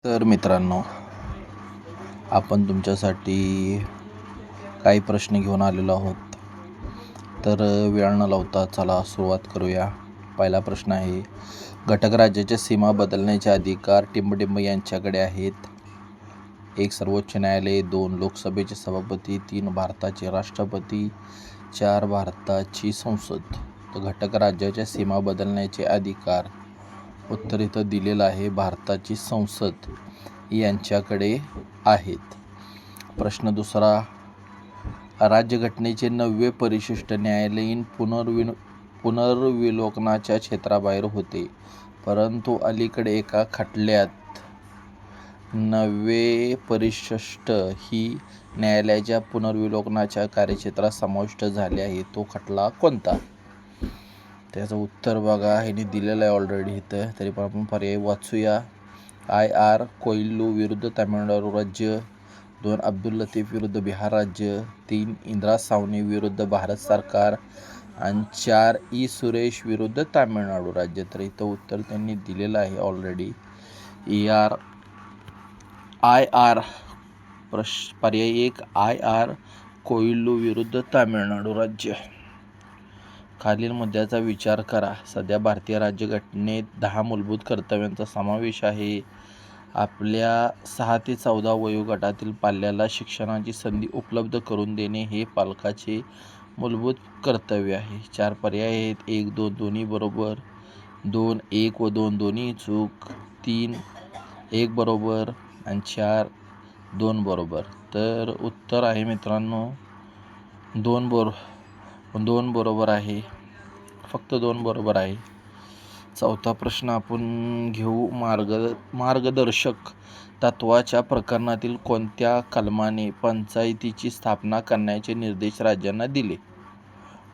तर मित्रांनो, आपण तुमच्यासाठी काही प्रश्न घेऊन आलेलो आहोत. तर वेळ न लावता चला सुरुवात करूया. पहिला प्रश्न आहे, घटक राज्याच्या सीमा बदलण्याचे अधिकार टिंबटिंब यांच्याकडे आहेत. 1. सर्वोच्च न्यायालय, 2. लोकसभेचे सभापती, 3. भारताचे राष्ट्रपती, 4. भारताची संसद. तर घटक राज्याच्या सीमा बदलण्याचे अधिकार उत्तर इथं दिलेलं आहे, भारताची संसद यांच्याकडे आहेत. प्रश्न दुसरा, राज्यघटनेचे 9वे परिशिष्ट न्यायालयीन पुनर्विलोकनाच्या क्षेत्राबाहेर होते, परंतु अलीकडे एका खटल्यात 9वे परिशिष्ट ही न्यायालयाच्या पुनर्विलोकनाच्या कार्यक्षेत्रात समाविष्ट झाले आहे. तो खटला कोणता? त्याचं उत्तर बघा, ह्याने दिलेलं आहे ऑलरेडी इथं, तरी पण आपण पर्याय वाचूया. IR कोइल्लू विरुद्ध तामिळनाडू राज्य, 2. अब्दुल लतीफ विरुद्ध बिहार राज्य, 3. इंदिरा सावनी विरुद्ध भारत सरकार आणि 4. सुरेश विरुद्ध तामिळनाडू राज्य. तर इथं उत्तर त्यांनी दिलेलं आहे ऑलरेडी, IR पर्याय 1 IR कोइल्लू विरुद्ध तामिळनाडू राज्य. खालील मुद्द्याचा विचार करा. सध्या भारतीय राज्यघटनेत 10 मूलभूत कर्तव्यांचा समावेश आहे. आपल्या 6 ते 14 वयोगटातील पाल्याला शिक्षणाची संधी उपलब्ध करून देणे हे पालकाचे मूलभूत कर्तव्य आहे. 4 पर्याय आहेत. 1, 2 दोन्ही बरोबर, 2 1 व 2 दोन्ही चूक, 3 1 बरोबर आणि 4 2 बरोबर. तर उत्तर आहे मित्रांनो 2 बरोबर आहे, फक्त 2 बरोबर आहे. चौथा प्रश्न आपण घेऊ. मार्गदर्शक तत्वाच्या प्रकरणातील कोणत्या कलमाने पंचायतीची स्थापना करण्याचे निर्देश राज्यांना दिले?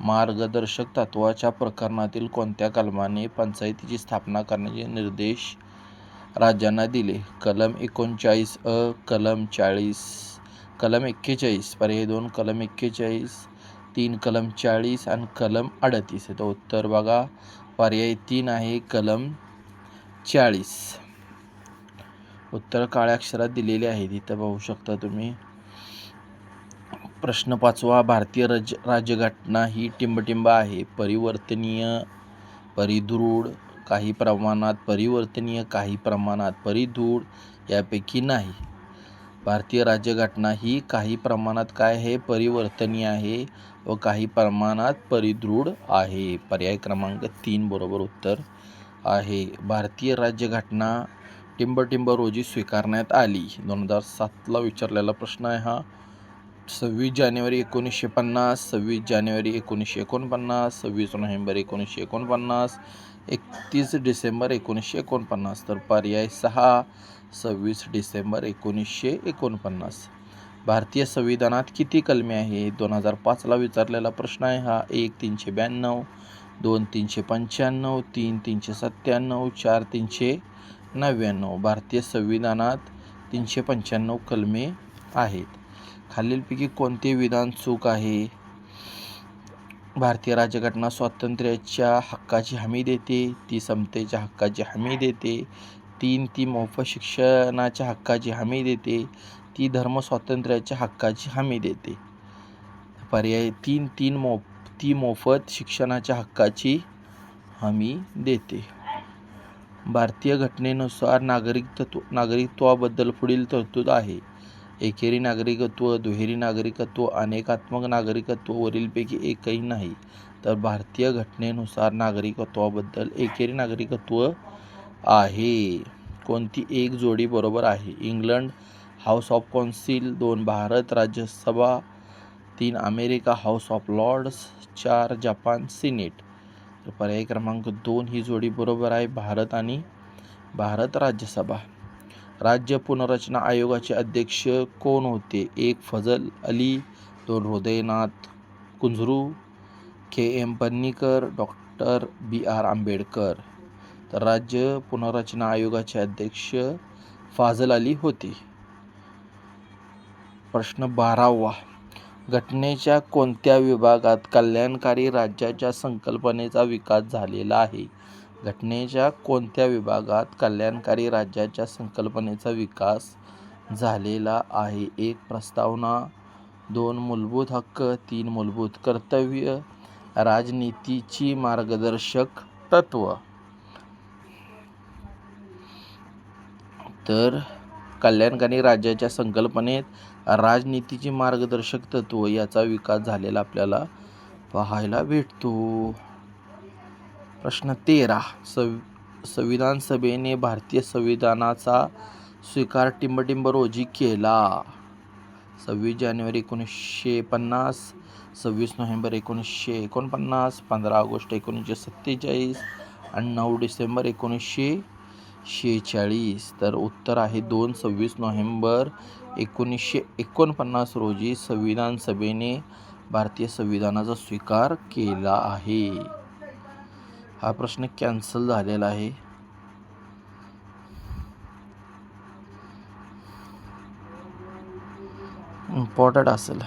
मार्गदर्शक तत्वाच्या प्रकरणातील कोणत्या कलमाने पंचायतीची स्थापना करण्याचे निर्देश राज्यांना दिले? कलम 39 कलम 40, कलम 41, पर्याय 2 कलम 41, 3 कलम 40 आणि कलम 38. तर उत्तर बघा, पर्याय 3 आहे कलम 40. उत्तर काळ्या अक्षरात दिलेले आहेत, इथं पाहू शकता तुम्ही. प्रश्न 5वा, भारतीय राज्यघटना ही टिंबटिंब आहे, परिवर्तनीय, परिदृढ, काही प्रमाणात परिवर्तनीय, काही प्रमाणात परिदृढ, यापैकी नाही. भारतीय राज्यघटना ही काही प्रमाणात काय आहे? परिवर्तनीय आहे व काही प्रमाणात परिदृढ आहे. पर्याय क्रमांक 3 बरोबर उत्तर आहे. भारतीय राज्यघटना टिंबटिंब रोजी स्वीकारण्यात आली. 2007ला विचारलेला प्रश्न आहे हा. 26 जानेवारी 1950, 26 जानेवारी 1949, 26 नोव्हेंबर 1949, 31 डिसेंबर 1949. तर पर्याय 6 26 डिसेंबर 1949. भारतीय संविधानात किती कलमे आहेत? 2005ला विचारलेला प्रश्न आहे हा. 1 392, 2 395, 3 397, 4 399. भारतीय संविधानात 395 कलमे आहेत. खालीलपैकी कोणते विधान चूक आहे? भारतीय राज्यघटना स्वातंत्र्याच्या हक्काची हमी देते, ती समतेच्या हक्काची हमी देते, 3 ती मोफत शिक्षणाच्या हक्काची हमी देते, ती धर्म स्वातंत्र्याच्या हक्काची हमी देते. पर्याय 3 ती मोफत शिक्षणाच्या हक्काची हमी देते. भारतीय घटनेनुसार नागरिकत्वाबद्दल पुढील तरतूद आहे. एकेरी नागरिकत्व, दुहेरी नागरिकत्व, अनेकात्मक नागरिकत्व, वरीलपैकी एकही नाही. तर भारतीय घटनेनुसार नागरिकत्वाबद्दल एकेरी नागरिकत्व आहे. कोणती एक जोडी बरोबर आहे? England house of council, 2 Bharat Rajya Sabha, 3 America house of lords, 4 Japan senate. तर पर्याय क्रमांक 2 ही जोडी बरोबर आहे, भारत आणि भारत राज्यसभा. राज्य पुनर्रचना आयोगाचे अध्यक्ष कोण होते? 1 Fazal Ali, 2 Hridaynath Kunzru, KM Panikkar, doctor BR Ambedkar. तर राज्य पुनर्रचना आयोगाचे अध्यक्ष फाजल अली होते. प्रश्न 12वा, घटनेच्या कोणत्या विभागात कल्याणकारी राज्याच्या संकल्पनेचा विकास झालेला आहे? घटनेच्या कोणत्या विभागात कल्याणकारी राज्याच्या संकल्पनेचा विकास झालेला आहे? 1. प्रस्तावना, 2. मूलभूत हक्क, 3. मूलभूत कर्तव्य, राजनीतीची मार्गदर्शक तत्व. तर कल्याणकारी राज्याच्या संकल्पनेत राजनीतीची मार्गदर्शक तत्व याचा विकास झालेला आपल्याला पाहायला भेटतो. प्रश्न 13. संविधान सभेने भारतीय संविधानाचा स्वीकार टिंबटिंब रोजी केला. 26 जानेवारी 1950, 26 नोव्हेंबर 1949, 15 ऑगस्ट 1947 आणि 9 डिसेंबर 1946. तर उत्तर आहे 2. 26 नोव्हेंबर 1949 रोजी संविधान सभेने भारतीय संविधानाचा स्वीकार केला आहे. हा प्रश्न कॅन्सल झालेला आहे. इम्पॉर्टंट असेल.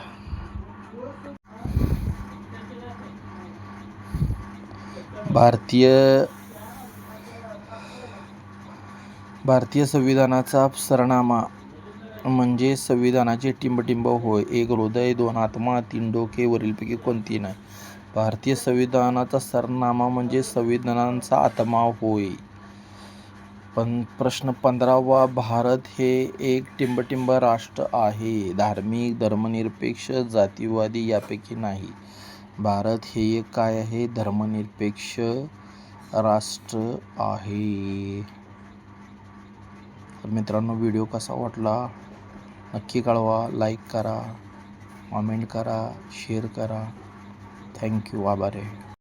भारतीय संविधानाचा सरनामा म्हणजे संविधानाचे टिंबटिंब होय. 1. हृदय, 2. आत्मा, 3. डोके. वरीलपैकी कोणती नाही? भारतीय संविधानाचा सरनामा म्हणजे संविधानाचा आत्मा होय. प्रश्न 15. भारत हे एक टिंबटिंब राष्ट्र आहे. धार्मिक, धर्मनिरपेक्ष, जातीवादी यापैकी नाही. भारत हे एक काय आहे? धर्मनिरपेक्ष राष्ट्र आहे. तर मित्रांनो, व्हिडिओ कसा वाटला नक्की कळवा. लाईक करा, कमेंट करा, शेअर करा. थँक्यू. आभार आहे.